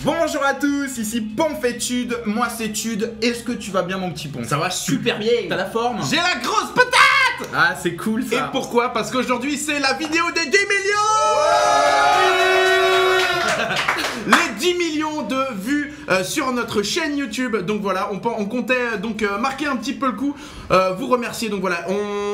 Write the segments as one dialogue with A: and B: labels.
A: Bonjour à tous, ici Ponfétude, moi c'est Tude. Est-ce que tu vas bien mon petit Pon?
B: Ça va super bien.
A: T'as la forme?
B: J'ai la grosse patate.
A: Ah c'est cool ça.
B: Et pourquoi? Parce qu'aujourd'hui c'est la vidéo des 10 millions. Les 10 millions de vues sur notre chaîne YouTube. Donc voilà, on comptait donc marquer un petit peu le coup, vous remercier. Donc voilà,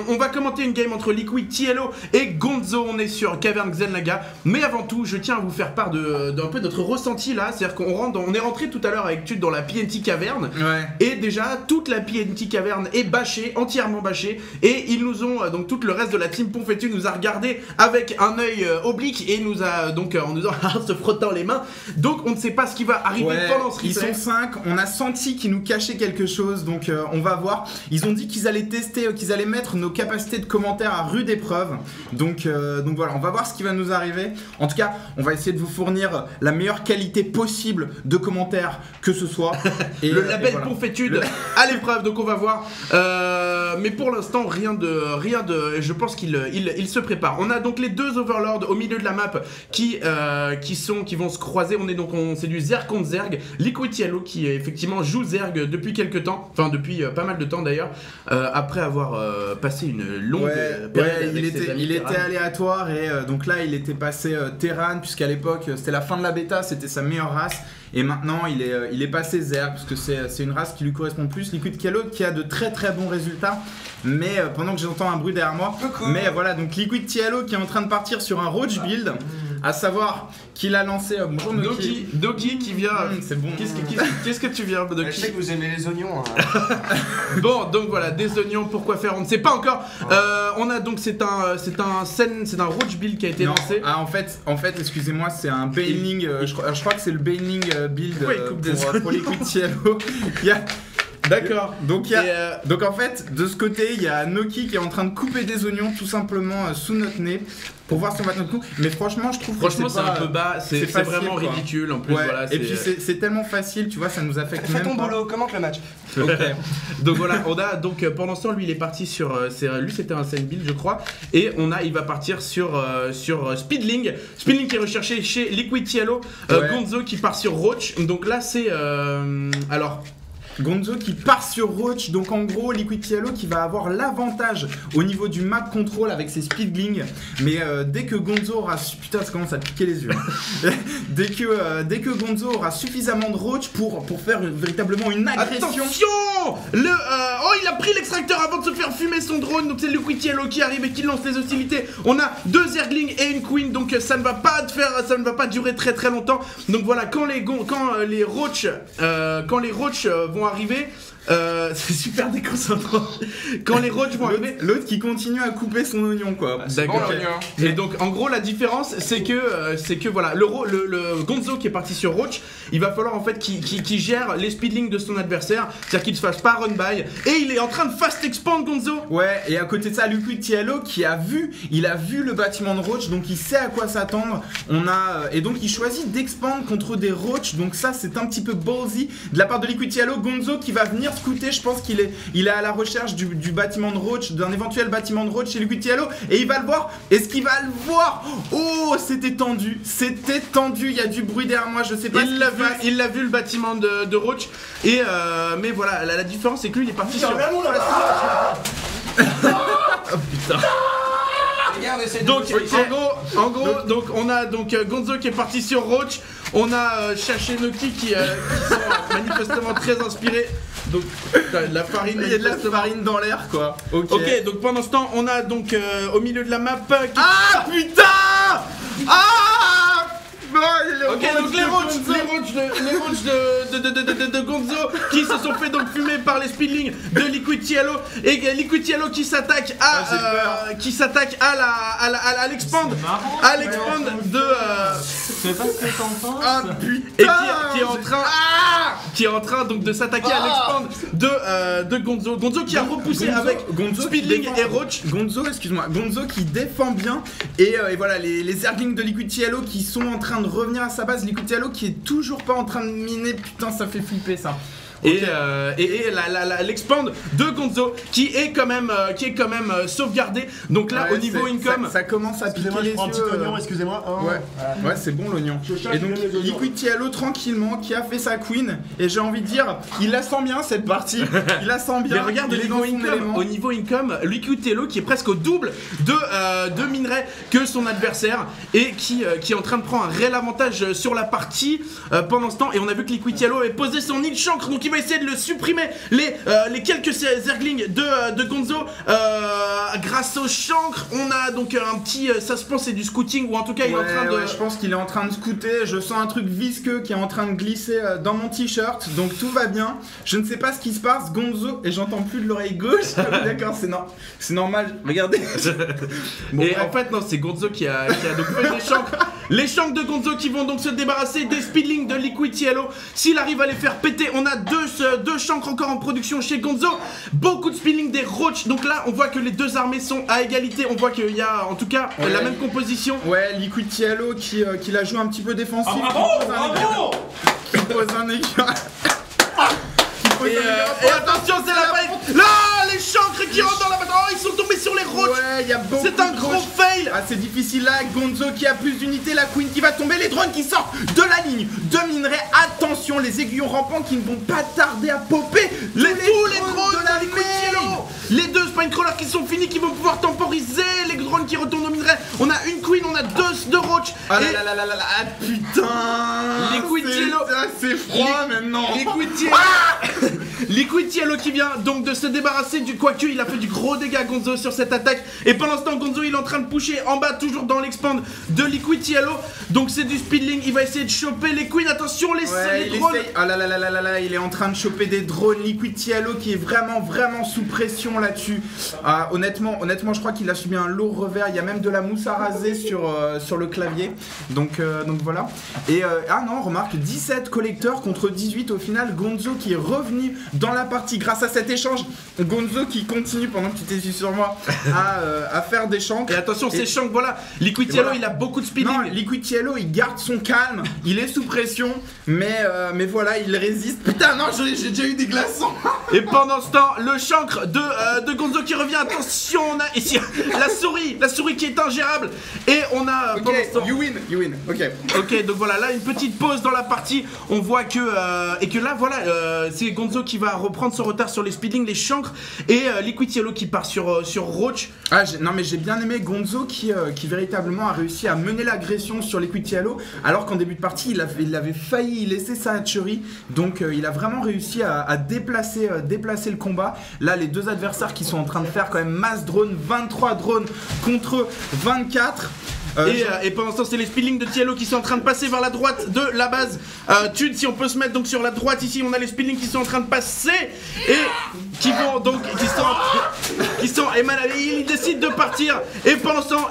B: on va commenter une game entre Liquid TLO et Gonzo. On est sur Caverne Xel'Naga. Mais avant tout, je tiens à vous faire part d'un peu notre ressenti là. C'est-à-dire on est rentré tout à l'heure avec Tude dans la PNT Caverne.
A: Ouais.
B: Et déjà, toute la PNT Caverne est bâchée, entièrement bâchée. Et ils nous ont, donc tout le reste de la team Ponfétude nous a regardé avec un œil oblique et nous a donc en nous en se frottant les mains. Donc on ne sait pas ce qui va arriver pendant ce replay.
A: Ils sont 5, on a senti qu'ils nous cachaient quelque chose, donc on va voir. Ils ont dit qu'ils allaient tester, qu'ils allaient mettre nos capacités de commentaires à rude épreuve. Donc voilà, on va voir ce qui va nous arriver. En tout cas, on va essayer de vous fournir la meilleure qualité possible de commentaires que ce soit. Et,
B: le label
A: voilà.
B: Ponfétude à l'épreuve, donc on va voir. Mais pour l'instant, rien de. Je pense qu'il se prépare. On a donc les deux Overlords au milieu de la map qui vont se croiser. C'est du Zerg contre Zerg. Liquid TLO qui effectivement joue Zerg depuis quelques temps, enfin depuis pas mal de temps d'ailleurs, après avoir passé une longue période.
A: Il était aléatoire et donc là il était passé Terran, puisqu'à l'époque c'était la fin de la bêta, c'était sa meilleure race. Et maintenant il est passé Zerg parce que c'est une race qui lui correspond plus. Liquid TLO qui a de très très bons résultats. Mais pendant que j'entends un bruit derrière moi, mais voilà, donc Liquid TLO qui est en train de partir sur un Roach build, à savoir qu'il a lancé bonjour
B: Doki qui vient.
A: C'est bon.
B: Qu'est-ce que tu viens Doki?
C: Je sais que vous aimez les oignons. Hein.
B: Bon, donc voilà, des oignons, pourquoi faire? On ne sait pas encore. On a donc c'est un Roach build qui a été lancé.
A: Ah en fait, excusez-moi, c'est un Bailing. Je crois que c'est le Bailing build pour Liquid TLO. D'accord. Donc en fait, de ce côté, il y a Noki qui est en train de couper des oignons tout simplement sous notre nez pour voir si on va notre coup. Mais franchement, je trouve que c'est
B: un peu bas, c'est vraiment ridicule en plus.
A: Ouais.
B: Voilà,
A: et puis c'est tellement facile, tu vois, ça nous affecte
C: Fais
A: même
C: ton
A: pas.
C: boulot, commente le match.
A: Ok.
B: Donc voilà, on a donc pendant ce temps, lui il est parti sur lui c'était un Sen build je crois, et il va partir sur Speedling qui est recherché chez Liquid TLO. Gonzo qui part sur Roach. Donc là c'est alors
A: Gonzo qui part sur Roach, donc en gros Liquid TLO qui va avoir l'avantage au niveau du map control avec ses speedlings. Mais dès que Gonzo aura putain ça commence à piquer les yeux. dès que Gonzo aura suffisamment de Roach pour faire véritablement une agression.
B: Attention, il a pris l'extracteur avant de se faire fumer son drone. Donc c'est Liquid TLO qui arrive et qui lance les hostilités. On a deux Zerglings et une Queen, donc ça ne va pas durer très très longtemps. Donc voilà, quand les Roach vont arriver, c'est super déconcentrant. Quand les Roach vont arriver,
A: l'autre qui continue à couper son oignon quoi.
B: D'accord. Bon, et donc en gros la différence c'est que voilà le Gonzo qui est parti sur Roach, il va falloir en fait qu'il gère les speedlings de son adversaire, c'est-à-dire qu'il ne se fasse pas run by, et il est en train de fast expand Gonzo. Ouais,
A: et à côté de ça Liquid TLO qui a vu le bâtiment de Roach, donc il sait à quoi s'attendre. Et donc il choisit d'expand contre des Roach, donc ça c'est un petit peu ballsy de la part de Liquid TLO. Gonzo qui va venir scouter, je pense qu'il est à la recherche du bâtiment de Roach, d'un éventuel bâtiment de Roach chez Liquid TLO, et il va le voir. Est-ce qu'il va le voir? Oh, c'était tendu, il y a du bruit derrière moi, je sais pas.
B: Il l'a vu le bâtiment de Roach, et mais voilà, la différence c'est que lui il est parti sur. Oh putain. Donc en gros, donc on a donc Gonzo qui est parti sur Roach, on a Shashenoki qui sont manifestement très inspirés. Donc la farine,
A: il y a de la farine dans l'air quoi.
B: Ok, donc pendant ce temps, on a donc au milieu de la map
A: Ah putain.
B: Ok, donc les Roach de Gonzo qui se sont fait donc fumer par les speedlings de Liquid TLO, et Liquid TLO qui s'attaque à l'expand de
D: c'est pas ce que t'en penses.
A: Ah putain.
B: Et qui est en train donc de s'attaquer à l'expand de Gonzo. Gonzo qui a repoussé avec Speedling et Roach.
A: Gonzo qui défend bien, et voilà les Zerglings de Liquid TLO qui sont en train de revenir à sa base. Liquid TLO qui est toujours pas en train de miner, putain ça fait flipper ça.
B: Et l'expand de Gonzo qui est quand même sauvegardé. Donc là,
A: Ouais,
B: au niveau income,
A: ça commence à piquer
C: Excusez-moi, je
A: les
C: prends un petit
A: yeux.
C: oignon, excusez-moi. Oh.
A: Ouais, c'est bon l'oignon.
C: cherche
A: Et donc
C: les oignons.
A: Liquid Yellow tranquillement qui a fait sa queen. Et j'ai envie de dire, il la sent bien cette partie. Il la sent bien.
B: mais regarde
A: il est dans son élément.
B: au niveau income, Liquid Yellow qui est presque au double de minerais que son adversaire et qui est en train de prendre un réel avantage sur la partie pendant ce temps. Et on a vu que Liquid Yellow avait posé son île chancre, donc il va essayer de le supprimer les quelques zerglings de Gonzo grâce au chancre. On a donc un petit, ça se pense c'est du scouting ou en tout cas il est en train de...
A: Ouais, je pense qu'il est en train de scouter. Je sens un truc visqueux qui est en train de glisser dans mon t-shirt. Donc tout va bien. Je ne sais pas ce qui se passe. Gonzo, et j'entends plus de l'oreille gauche. D'accord, c'est normal. Regardez. Bon,
B: et
A: bref.
B: en fait non, c'est Gonzo qui a donc fait les chancres. Les chancres de Gonzo qui vont donc se débarrasser des speedlings de Liquid Yellow. S'il arrive à les faire péter, on a deux chancres encore en production chez Gonzo. Beaucoup de speedlings des roach. Donc là on voit que les deux armées sont à égalité. On voit qu'il y a en tout cas la même composition.
A: Ouais, Liquid Yellow qui la joue un petit peu défensif.
D: Bravo.
A: Qui pose un écart.
B: Et attention, c'est la fight. Là, les chancres qui rentrent dans la bataille. Oh, ils sont tombés sur les roach.
A: Ouais, y a beaucoup
B: C'est un
A: de
B: gros
A: roach.
B: fail.
A: Ah, c'est difficile là. Gonzo qui a plus d'unités, la Queen qui va tomber, les drones qui sortent de la ligne de minerai. Attention, les aiguillons rampants qui ne vont pas tarder à popper.
B: Tous les drones
A: de la
B: de Liquid
A: main.
B: Yellow. Les deux Spinecrawlers qui sont finis, qui vont pouvoir temporiser les drones qui retournent au minerai. On a une Queen, on a deux roach.
A: Ah
B: Et
A: là là là là là, ah putain.
B: Liquid
A: C'est-
B: Yellow.
A: C'est froid maintenant.
B: Liquid Yellow qui vient donc de se débarrasser du quoique il a fait du gros dégât Gonzo sur cette attaque. Et pendant ce temps Gonzo il est en train de pusher en bas toujours dans l'expand de Liquid Yellow. Donc c'est du speedling, il va essayer de choper les queens. Attention les
A: Ouais, il
B: drones.
A: essaye. Ah là là là là là là, il est en train de choper des drones. Liquid Yellow qui est vraiment sous pression là-dessus. Ah, honnêtement, je crois qu'il a subi un lourd revers. Il y a même de la mousse à raser sur le clavier. Donc voilà. Et ah non, remarque 17 collecteurs contre 18 au final. Gonzo qui est revenu dans la partie grâce à cet échange. Gonzo qui continue pendant que tu t'es sur moi à faire des chancres.
B: Et attention c'est Shank, voilà. Liquid
A: Et
B: Yellow
A: voilà.
B: il a beaucoup de speeding.
A: Non, Liquid Yellow il garde son calme, il est sous pression, mais voilà, il résiste. Putain, non, j'ai déjà eu des glaçons.
B: Et pendant ce temps, le chancre de Gonzo qui revient. Attention, on a ici la souris qui est ingérable. Et on a
A: Ok,
B: pendant ce temps-
A: you win, ok.
B: Ok, donc voilà, là une petite pause dans la partie. On voit que et que là voilà, c'est Gonzo qui va reprendre son retard sur les speedlings, les chancres, et Liquid Yellow qui part sur Roach.
A: Ah, non, mais j'ai bien aimé Gonzo qui véritablement a réussi à mener l'agression sur Liquid Yellow, alors qu'en début de partie il avait failli y laisser sa hatchery. Donc il a vraiment réussi à déplacer le combat. Là, les deux adversaires qui sont en train de faire quand même masse drone, 23 drones contre 24.
B: Et pendant ce temps, c'est les speedlings de Tiello qui sont en train de passer vers la droite de la base. Tude, si on peut se mettre donc sur la droite ici, on a les speedlings qui sont en train de passer et qui vont donc, ils décident de partir. Et pendant ce temps,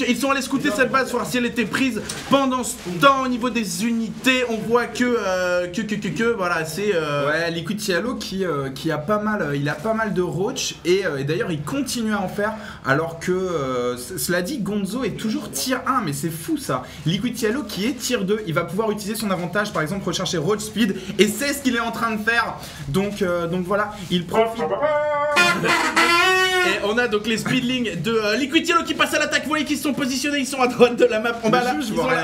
B: ils sont allés scouter cette base pour voir si elle était prise. Pendant ce temps, au niveau des unités, on voit que voilà, c'est
A: Ouais, Liquid Yellow qui a pas mal de roach et d'ailleurs il continue à en faire alors que cela dit Gonzo est toujours tier 1 mais c'est fou ça. Liquid Yellow qui est tier 2, il va pouvoir utiliser son avantage par exemple rechercher roach speed et c'est ce qu'il est en train de faire. Donc voilà, il profite.
B: Et on a donc les speedlings de Liquid Yellow qui passent à l'attaque. Vous voyez qu'ils sont positionnés, ils sont à droite de la map. En bas là,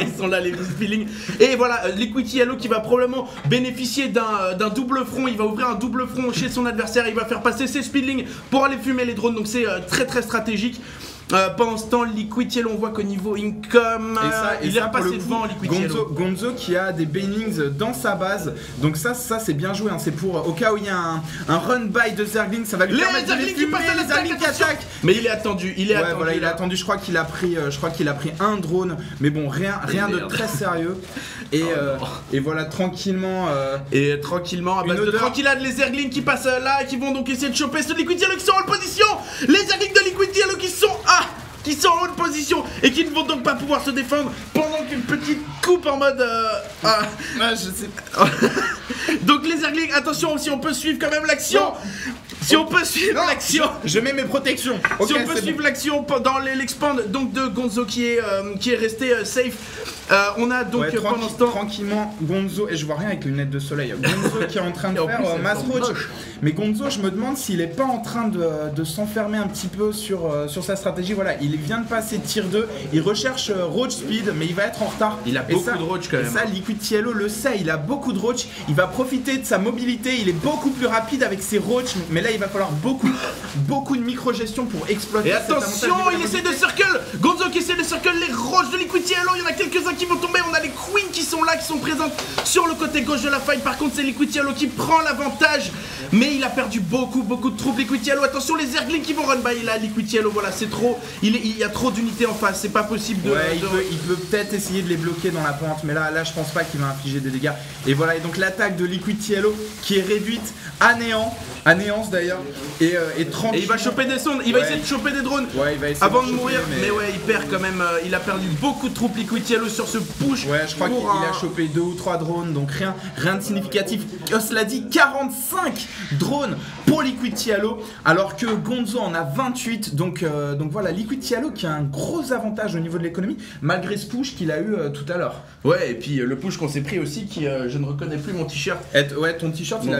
B: ils sont là les speedlings. Et voilà, Liquid Yellow qui va probablement bénéficier d'un double front. Il va ouvrir un double front chez son adversaire. Il va faire passer ses speedlings pour aller fumer les drones. Donc c'est très très stratégique. Pendant ce temps, Liquid Yellow, on voit qu'au niveau income, il est repassé devant Liquid Yellow.
A: Gonzo qui a des banings dans sa base, donc ça c'est bien joué, hein. C'est pour au cas où il y a un run by de Zergling, ça va lui permettre de les
B: Zerglings qui
A: fumer,
B: passent à
A: les
B: l'attaque,
A: Zerglings qui
B: attention.
A: attaquent.
B: Mais il est attendu,
A: Voilà, il a attendu, je crois qu'il a pris un drone, mais bon, rien de très sérieux. Et voilà, tranquillement.
B: Et tranquillement, à base de
A: odeur.
B: tranquillade, les Zerglings qui passent là et qui vont donc essayer de choper ce Liquid Yellow qui sont en position. Les Zerglings de Liquid Yellow qui sont en haute position et qui ne vont donc pas pouvoir se défendre pendant qu'une petite coupe en mode
A: je sais pas.
B: Donc les Zerglings, attention, si on peut suivre quand même l'action.
A: Non.
B: Si on peut suivre
A: Non,
B: l'action.
A: Je mets mes protections.
B: Si
A: Ok,
B: on peut
A: c'est
B: suivre
A: bon.
B: l'action dans l'expand donc de Gonzo qui est resté safe. On a donc pendant ce temps
A: tranquillement Gonzo, et je vois rien avec les lunettes de soleil, Gonzo qui est en train de faire Mass Roach. Mais Gonzo, je me demande s'il est pas en train de s'enfermer un petit peu sur sa stratégie. Voilà, il vient de passer Tier 2, il recherche Roach Speed, mais il va être en retard.
B: Il a beaucoup de Roach quand même.
A: Et ça, Liquid Yellow le sait, il a beaucoup de Roach, il va profiter de sa mobilité, il est beaucoup plus rapide avec ses Roach, mais là il va falloir beaucoup de micro-gestion pour exploiter.
B: Et attention, il essaie de circle, Gonzo qui essaie de circle les Roach de Liquid Yellow, il y en a quelques-uns qui vont tomber, on a les Queens qui sont là, qui sont présentes sur le côté gauche de la fight. Par contre c'est Liquid Yellow qui prend l'avantage, mais il a perdu beaucoup de troupes. Liquid Yellow, attention les Zerglings qui vont run by là, Liquid Yellow, voilà c'est trop, il y a trop d'unités en face, c'est pas possible de...
A: Ouais, il peut peut-être essayer de les bloquer dans la pente, mais là je pense pas qu'il va infliger des dégâts. Et voilà, et donc l'attaque de Liquid Yellow qui est réduite à néant, à néance d'ailleurs, et tranquille.
B: Et il va choper des sondes, il va essayer de choper des drones avant de mourir, mais ouais il perd quand même, il a perdu beaucoup de troupes Liquid Yellow sur ce push.
A: Ouais, je crois qu'il a chopé 2 ou 3 drones, donc rien de significatif. Cela dit, 45 drones pour Liquid Yellow, alors que Gonzo en a 28, donc voilà, Liquid Yellow qui a un gros avantage au niveau de l'économie, malgré ce push qu'il a eu tout à l'heure.
B: Ouais, et puis le push qu'on s'est pris aussi, qui je ne reconnais plus mon t-shirt.
A: Ouais, ton t-shirt, il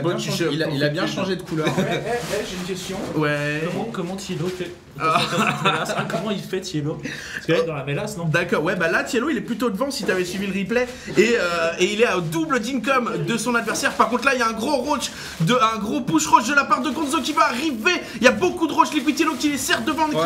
A: a bien changé de couleur.
D: J'ai une question.
B: Ouais.
D: Comment Tielo fait comment il fait Tielo? Parce qu'il est dans la mélasse, non?
B: D'accord, ouais, bah là Tielo il est plutôt devant si t'avais suivi le replay, et il est à double d'income de son adversaire. Par contre là il y a un gros push roach de la part de Gonzo qui va arriver. Il y a beaucoup de roach Liquid Yellow qui les sert devant, mais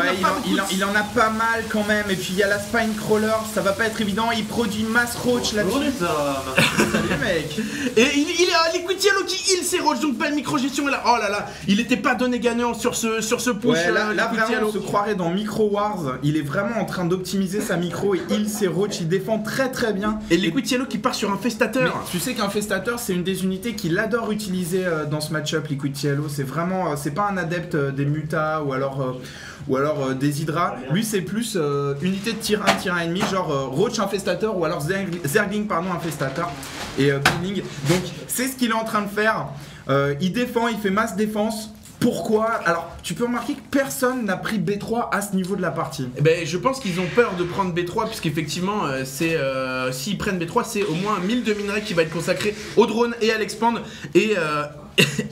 A: il en a pas mal quand même. Et puis il y a la Spine Crawler, ça va pas être évident. Il produit Mass Roach là-dessus. Salut mec.
B: Et il est à Liquid Yellow qui heal ses roach, donc pas de micro-gestion. Et là, oh là là, il était pas donné gagnant sur ce push.
A: Ouais, là vraiment on se croirait dans Micro Wars. Il est vraiment en train d'optimiser sa micro et heal ses roach. Il défend très bien.
B: Et Liquid Yellow qui part sur un Festateur.
A: Mais tu sais qu'un Festateur c'est une des unités qu'il adore utiliser dans ce match-up. Liquid Yellow, c'est vraiment, c'est pas un adepte des mutas ou alors des Hydra. Lui c'est plus unité de tir 1 ennemi, genre Roach Infestateur ou alors Zergling Infestateur et Peeling. Donc c'est ce qu'il est en train de faire. Il défend, il fait masse défense. Pourquoi? Alors, tu peux remarquer que personne n'a pris B3 à ce niveau de la partie.
B: Eh ben, je pense qu'ils ont peur de prendre B3, puisqu'effectivement, s'ils prennent B3, c'est au moins 1000 de minerais qui va être consacré au drone et à l'expand. Et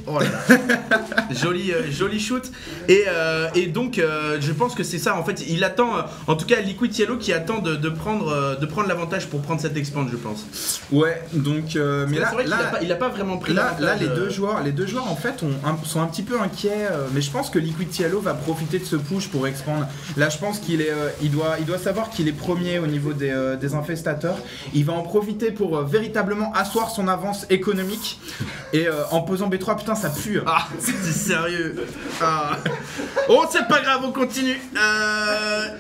B: oh là là. joli shoot. Et donc je pense que c'est ça en fait. Il attend, en tout cas Liquid Yellow qui attend de prendre l'avantage pour prendre cette expand, je pense.
A: Ouais, donc mais là,
B: c'est vrai il a pas vraiment pris
A: là les deux joueurs en fait sont un petit peu inquiets, mais je pense que Liquid Yellow va profiter de ce push pour expand. Là je pense qu'il est il doit savoir qu'il est premier au niveau des infestateurs. Il va en profiter pour véritablement asseoir son avance économique et en posant B3, putain ça pue.
B: Ah, c'est sérieux. Ah. Oh, c'est pas grave, on continue.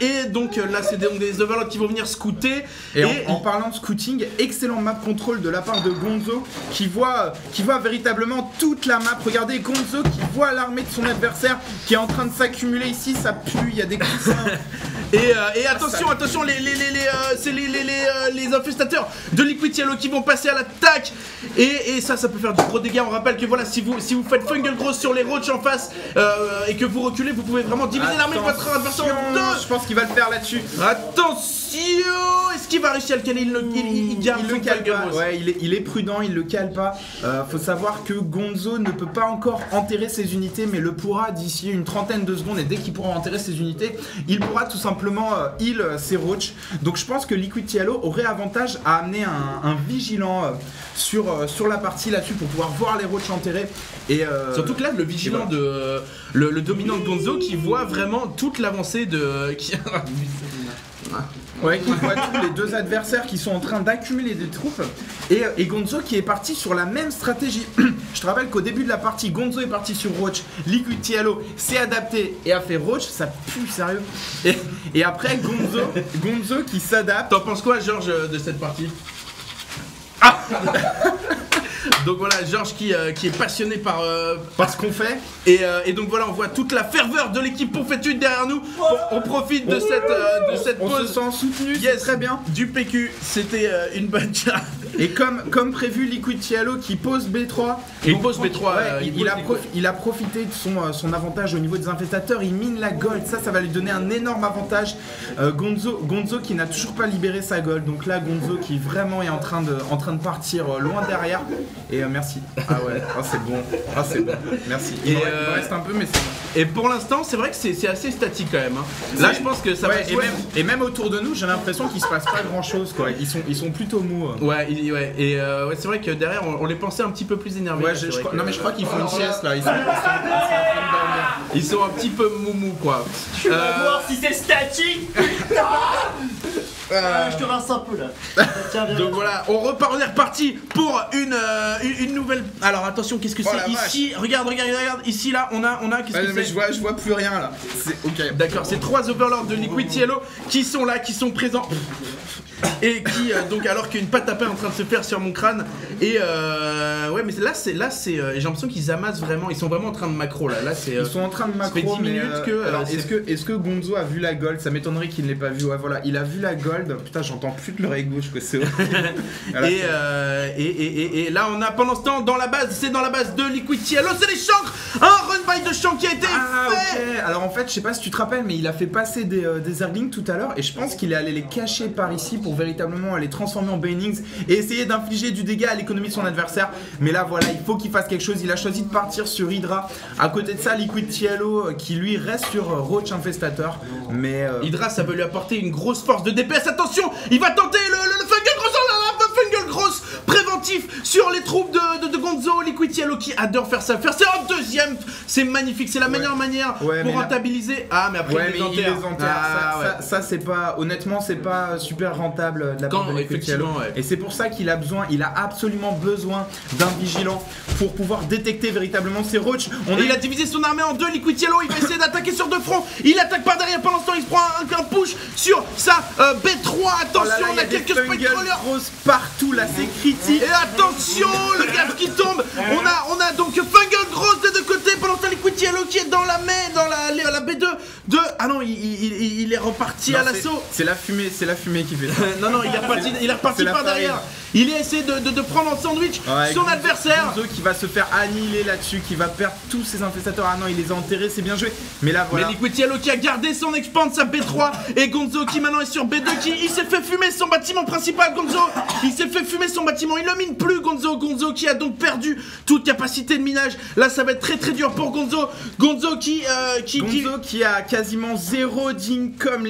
B: Et donc là, c'est des overlords qui vont venir scouter.
A: Et en parlant de scouting, excellent map control de la part de Gonzo qui voit véritablement toute la map. Regardez Gonzo qui voit l'armée de son adversaire qui est en train de s'accumuler ici. Ça pue, il y a des coussins.
B: Et attention, c'est les infestateurs de Liquid Yellow qui vont passer à l'attaque. Et ça peut faire du gros dégâts. On rappelle que voilà, si vous faites Fungal Gross sur les roach en face et que vous reculez, vous pouvez vraiment diviser l'armée de votre adversaire en deux.
A: Je pense qu'il va le faire là-dessus.
B: Attention, est-ce qu'il va réussir à le caler? Il garde
A: le cale pas. Ouais, il est prudent, il le cale pas. Faut savoir que Gonzo ne peut pas encore enterrer ses unités, mais le pourra d'ici une trentaine de secondes. Et dès qu'il pourra enterrer ses unités, il pourra tout simplement heal ses roach. Donc je pense que Liquid Yellow aurait avantage à amener un vigilant sur la partie là-dessus pour pouvoir voir les roach enterrés. Et
B: surtout que là, le vigilant de le dominant de Gonzo qui voit vraiment toute l'avancée de
A: ouais, qui voit tous les deux adversaires qui sont en train d'accumuler des troupes et Gonzo qui est parti sur la même stratégie. Je te rappelle qu'au début de la partie, Gonzo est parti sur Roach, Liquid Yellow s'est adapté et a fait Roach, ça pue sérieux. Et après Gonzo qui s'adapte.
B: T'en penses quoi, Georges, de cette partie? Donc voilà, Georges qui est passionné par
A: ce qu'on fait.
B: Et donc voilà, on voit toute la ferveur de l'équipe Ponfétude derrière nous. On profite de cette pause.
A: On se sent soutenu,
B: yes,
A: très bien.
B: Du PQ, c'était une bonne chat.
A: Et comme prévu, Liquid Yellow qui pose B3.
B: Il
A: Donc,
B: pose B3.
A: ouais, il a profité de son avantage au niveau des infestateurs. Il mine la gold. Ça va lui donner un énorme avantage. Gonzo qui n'a toujours pas libéré sa gold. Donc là, Gonzo qui vraiment est en train de partir loin derrière. Et merci. Ah ouais, c'est bon. Ah c'est bon. Merci. Il me reste un peu, mais c'est bon.
B: Et pour l'instant, c'est vrai que c'est assez statique quand même. Hein. Là, je pense que ça va jouer.
A: Et même autour de nous, j'ai l'impression qu'il se passe pas grand chose quoi. Ils sont plutôt mous.
B: Ouais, et c'est vrai que derrière, on les pensait un petit peu plus énervés.
A: Ouais, non mais je crois qu'ils font une sieste là.
B: Ils sont un petit peu moumou quoi.
C: Je veux voir si c'est statique. Je te rince un peu là. Tiens, viens.
B: Donc voilà, on est reparti pour une nouvelle. Alors attention, qu'est-ce que c'est ici? Regarde, ici là, on a qu'est-ce que c'est?
A: Je vois plus rien là. C'est ok.
B: D'accord, c'est 3 Overlords de Liquid Yellow qui sont là, qui sont présents. Et qui donc alors qu'une pâte à pain est en train de se faire sur mon crâne. Et ouais, mais là c'est j'ai l'impression qu'ils amassent vraiment, ils sont vraiment en train de macro là. C'est
A: ils sont en train de macro.
B: Ça fait 10 minutes que
A: alors est-ce que Gonzo a vu la gold? Ça m'étonnerait qu'il ne l'ait pas vu. Ouais voilà, il a vu la gold. Putain, j'entends plus de l'oreille gauche que c'est.
B: Et là on a pendant ce temps dans la base, c'est dans la base de Liquid Yellow, c'est les chancres. Un run by de Shank qui a été fait.
A: Okay. Alors en fait, je sais pas si tu te rappelles, mais il a fait passer des Zerglings tout à l'heure et je pense qu'il est allé les cacher par ici pour véritablement les transformer en Banings et essayer d'infliger du dégât à l'économie de son adversaire. Mais là voilà, il faut qu'il fasse quelque chose. Il a choisi de partir sur Hydra. À côté de ça, Liquid Yellow qui lui reste sur Roach Infestator. Mais
B: Hydra, ça va lui apporter une grosse force de DPS. Attention, il va tenter le Fungal Gross, Fungal Gross préventif sur les troupes de Gonzo. Liquid Yellow qui adore faire ça. C'est un deuxième, c'est magnifique, c'est la meilleure manière pour rentabiliser. Ah mais après il les enterre.
A: Ça c'est pas, honnêtement c'est pas super rentable de la part de Liquid Yellow. Et c'est pour ça qu'il a absolument besoin d'un vigilant pour pouvoir détecter véritablement ses roaches.
B: Il a divisé son armée en deux. Liquid Yellow, il va essayer d'attaquer sur deux fronts. Il attaque par derrière, pendant ce temps il se prend un push sur sa B3. Attention, on a quelques spectroleurs
A: partout là, c'est critique.
B: Et attention, le gaz qui tombe. On a donc Fungal Gross des deux côtés. Pendant ce temps Liquid Yellow qui est dans la B2 ah non, il est reparti à l'assaut.
A: C'est la fumée qui fait ça.
B: non, il est reparti par derrière. Il a essayé de prendre en sandwich son adversaire.
A: Gonzo qui va se faire annihiler là-dessus, qui va perdre tous ses infestateurs. Ah non, il les a enterrés, c'est bien joué. Mais là voilà.
B: Mais Liquid Yellow qui a gardé son expand, sa B3. Et Gonzo qui maintenant est sur B2. Il s'est fait fumer son bâtiment principal, Gonzo. Il s'est fait fumer son bâtiment. Il ne mine plus, Gonzo. Gonzo qui a donc perdu toute capacité de minage. Là, ça va être très très dur pour Gonzo. Gonzo qui
A: a quasiment 0 d'income.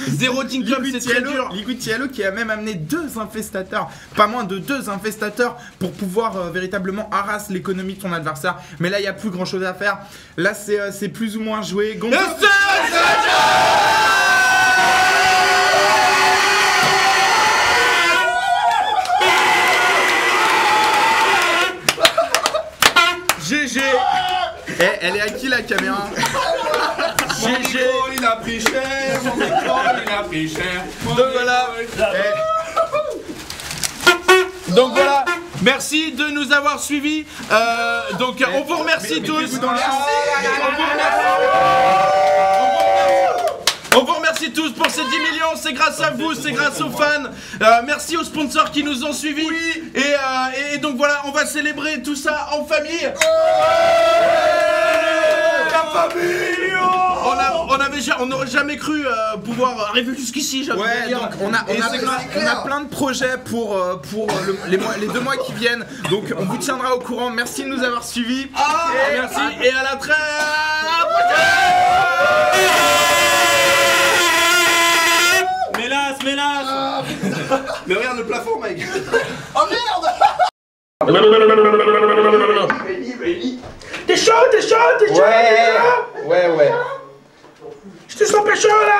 B: Zéro d'income, c'est très dur.
A: Liquid Yellow qui a même amené 2 infestateurs, pas moins de 2 infestateurs pour pouvoir véritablement harasser l'économie de son adversaire. Mais là, il n'y a plus grand chose à faire. Là, c'est plus ou moins joué. Gonzo. GG. Elle est à qui la caméra?
E: GG, il a pris cher, mon micro, il a pris cher.
B: Donc voilà, merci de nous avoir suivis. Donc on vous remercie tous. On vous remercie tous pour ces 10 millions, c'est grâce à vous, c'est grâce aux fans. Merci aux sponsors qui nous ont suivis. Et donc voilà, on va célébrer tout ça en famille. On n'aurait jamais cru pouvoir arriver jusqu'ici.
A: Donc on a plein de projets pour les 2 mois qui viennent. Donc on vous tiendra au courant. Merci de nous avoir suivis.
B: Merci et à la très prochaine.
C: Mélasse.
E: Mais regarde le plafond, mec.
C: Oh merde.
B: T'es chaud.
A: Ouais.
B: Je te sens pécho là.